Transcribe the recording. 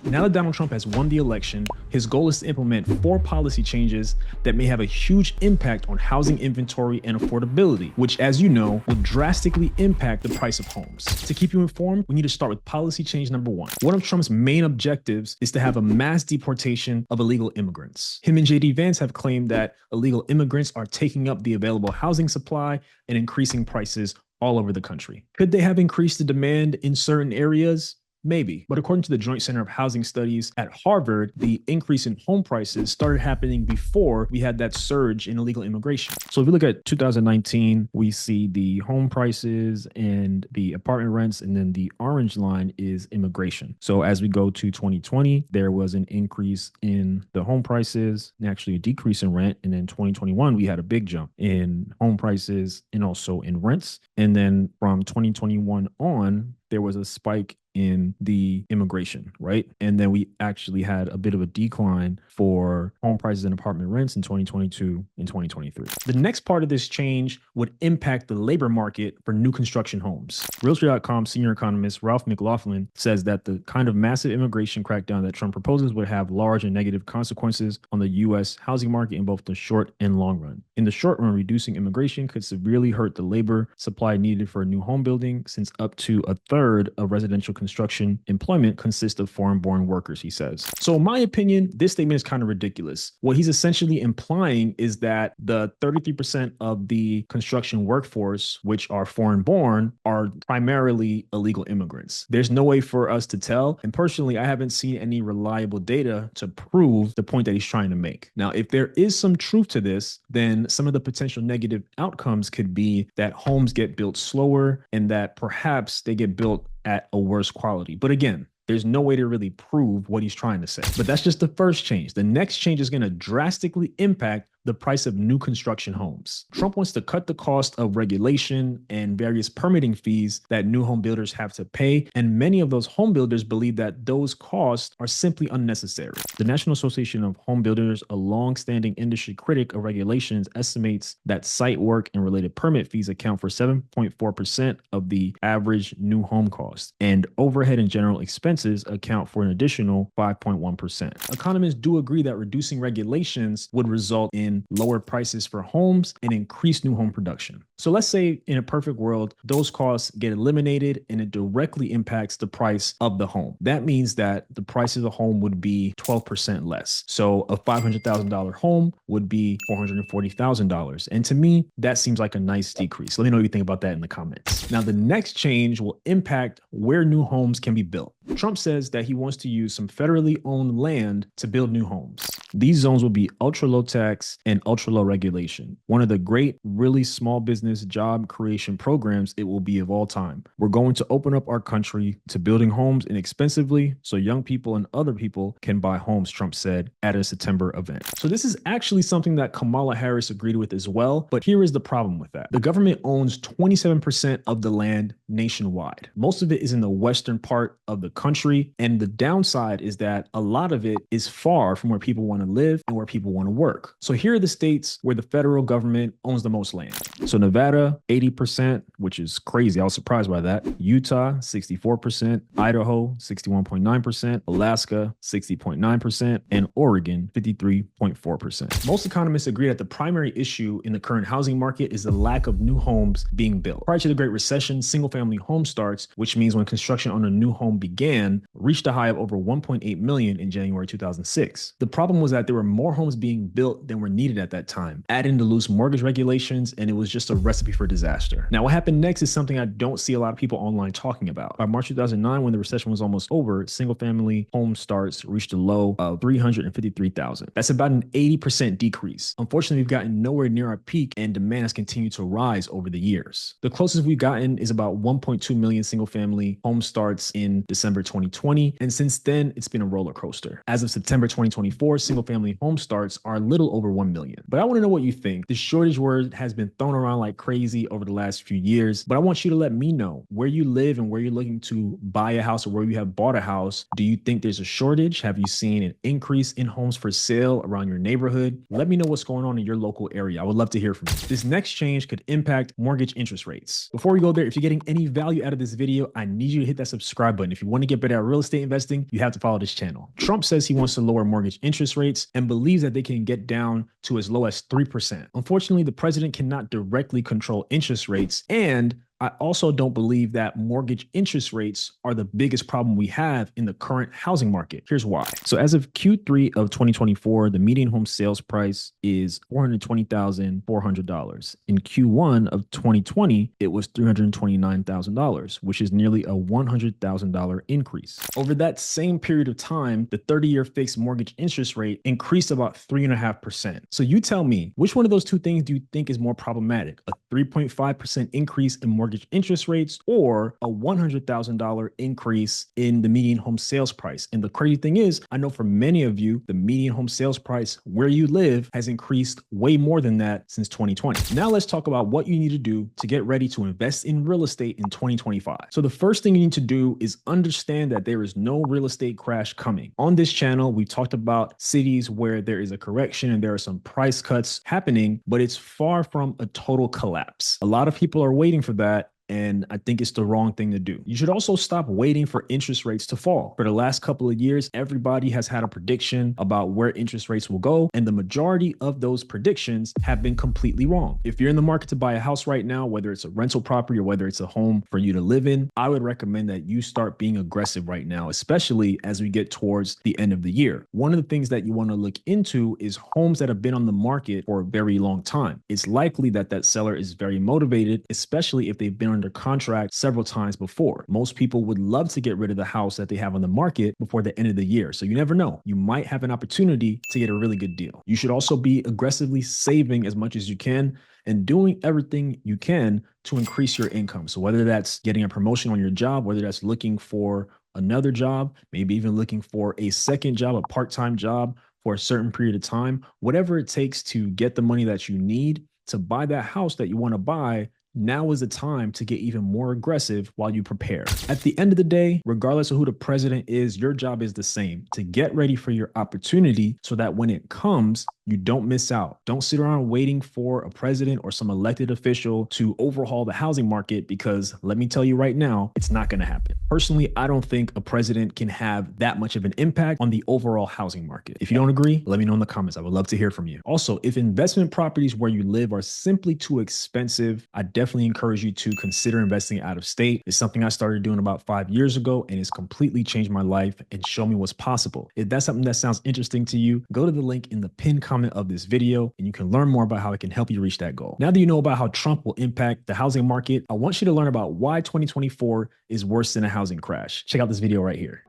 Now that Donald Trump has won the election, his goal is to implement 4 policy changes that may have a huge impact on housing inventory and affordability, which, as you know, will drastically impact the price of homes. To keep you informed, we need to start with policy change number 1. One of Trump's main objectives is to have a mass deportation of illegal immigrants. Him and JD Vance have claimed that illegal immigrants are taking up the available housing supply and increasing prices all over the country. Could they have increased the demand in certain areas? Maybe. But according to the Joint Center of Housing Studies at Harvard, the increase in home prices started happening before we had that surge in illegal immigration. So if we look at 2019, we see the home prices and the apartment rents, and then the orange line is immigration. So as we go to 2020, there was an increase in the home prices and actually a decrease in rent. And then 2021, we had a big jump in home prices and also in rents. And then from 2021 on, there was a spike in the immigration, right? And then we actually had a bit of a decline for home prices and apartment rents in 2022 and 2023. The next part of this change would impact the labor market for new construction homes. Realtor.com senior economist Ralph McLaughlin says that the kind of massive immigration crackdown that Trump proposes would have large and negative consequences on the U.S. housing market in both the short and long run. In the short run, reducing immigration could severely hurt the labor supply needed for a new home building, since up to a third of residential construction employment consists of foreign-born workers, he says. So in my opinion, this statement is kind of ridiculous. What he's essentially implying is that the 33% of the construction workforce, which are foreign-born, are primarily illegal immigrants. There's no way for us to tell. And personally, I haven't seen any reliable data to prove the point that he's trying to make. Now, if there is some truth to this, then some of the potential negative outcomes could be that homes get built slower and that perhaps they get built at a worse quality. But again, there's no way to really prove what he's trying to say. But that's just the first change. The next change is going to drastically impact the price of new construction homes. Trump wants to cut the cost of regulation and various permitting fees that new home builders have to pay, and many of those home builders believe that those costs are simply unnecessary. The National Association of Home Builders, a long-standing industry critic of regulations, estimates that site work and related permit fees account for 7.4% of the average new home cost, and overhead and general expenses account for an additional 5.1%. Economists do agree that reducing regulations would result in lower prices for homes and increase new home production. So let's say in a perfect world, those costs get eliminated and it directly impacts the price of the home. That means that the price of the home would be 12% less. So a $500,000 home would be $440,000. And to me, that seems like a nice decrease. Let me know what you think about that in the comments. Now, the next change will impact where new homes can be built. Trump says that he wants to use some federally owned land to build new homes. These zones will be ultra low tax and ultra low regulation. One of the great, really small business job creation programs it will be of all time. We're going to open up our country to building homes inexpensively so young people and other people can buy homes, Trump said at a September event. So this is actually something that Kamala Harris agreed with as well. But here is the problem with that. The government owns 27% of the land nationwide. Most of it is in the western part of the country. And the downside is that a lot of it is far from where people want to live and where people want to work. So here are the states where the federal government owns the most land. So Nevada, 80%, which is crazy. I was surprised by that. Utah, 64%, Idaho, 61.9%, Alaska, 60.9%, and Oregon, 53.4%. Most economists agree that the primary issue in the current housing market is the lack of new homes being built. Prior to the Great Recession, single-family home starts, which means when construction on a new home began, reached a high of over 1.8 million in January 2006. The problem was that there were more homes being built than were needed at that time. Add in the loose mortgage regulations, and it was just a recipe for disaster. Now, what happened next is something I don't see a lot of people online talking about. By March 2009, when the recession was almost over, single-family home starts reached a low of 353,000. That's about an 80% decrease. Unfortunately, we've gotten nowhere near our peak, and demand has continued to rise over the years. The closest we've gotten is about 1.2 million single-family home starts in December 2020, and since then, it's been a roller coaster. As of September 2024, single-family home starts are a little over 1 million. But I want to know what you think. The shortage word has been thrown around like crazy over the last few years, but I want you to let me know where you live and where you're looking to buy a house or where you have bought a house. Do you think there's a shortage? Have you seen an increase in homes for sale around your neighborhood? Let me know what's going on in your local area. I would love to hear from you. This next change could impact mortgage interest rates. Before we go there, if you're getting any value out of this video, I need you to hit that subscribe button. If you want want to get better at real estate investing, you have to follow this channel. Trump says he wants to lower mortgage interest rates and believes that they can get down to as low as 3%. Unfortunately, the president cannot directly control interest rates, and I also don't believe that mortgage interest rates are the biggest problem we have in the current housing market. Here's why. So as of Q3 of 2024, the median home sales price is $420,400. In Q1 of 2020, it was $329,000, which is nearly a $100,000 increase. Over that same period of time, the 30-year fixed mortgage interest rate increased about 3.5%. So you tell me, which one of those two things do you think is more problematic? A 3.5% increase in mortgage interest rates or a $100,000 increase in the median home sales price? And the crazy thing is, I know for many of you, the median home sales price where you live has increased way more than that since 2020. Now let's talk about what you need to do to get ready to invest in real estate in 2025. So the first thing you need to do is understand that there is no real estate crash coming. On this channel, we talked about cities where there is a correction and there are some price cuts happening, but it's far from a total collapse. A lot of people are waiting for that, and I think it's the wrong thing to do. You should also stop waiting for interest rates to fall. For the last couple of years, everybody has had a prediction about where interest rates will go, and the majority of those predictions have been completely wrong. If you're in the market to buy a house right now, whether it's a rental property or whether it's a home for you to live in, I would recommend that you start being aggressive right now, especially as we get towards the end of the year. One of the things that you want to look into is homes that have been on the market for a very long time. It's likely that that seller is very motivated, especially if they've been under contract several times before. Most people would love to get rid of the house that they have on the market before the end of the year. So you never know. You might have an opportunity to get a really good deal. You should also be aggressively saving as much as you can and doing everything you can to increase your income. So whether that's getting a promotion on your job, whether that's looking for another job, maybe even looking for a second job, a part-time job for a certain period of time, whatever it takes to get the money that you need to buy that house that you want to buy, now is the time to get even more aggressive while you prepare. At the end of the day, regardless of who the president is, your job is the same: to get ready for your opportunity so that when it comes, you don't miss out. Don't sit around waiting for a president or some elected official to overhaul the housing market, because let me tell you right now, it's not going to happen. Personally, I don't think a president can have that much of an impact on the overall housing market. If you don't agree, let me know in the comments. I would love to hear from you. Also, if investment properties where you live are simply too expensive, I definitely encourage you to consider investing out of state. It's something I started doing about 5 years ago, and it's completely changed my life and shown me what's possible. If that's something that sounds interesting to you, go to the link in the pinned comment of this video and you can learn more about how it can help you reach that goal. Now that you know about how Trump will impact the housing market, I want you to learn about why 2024 is worse than a housing crash. Check out this video right here.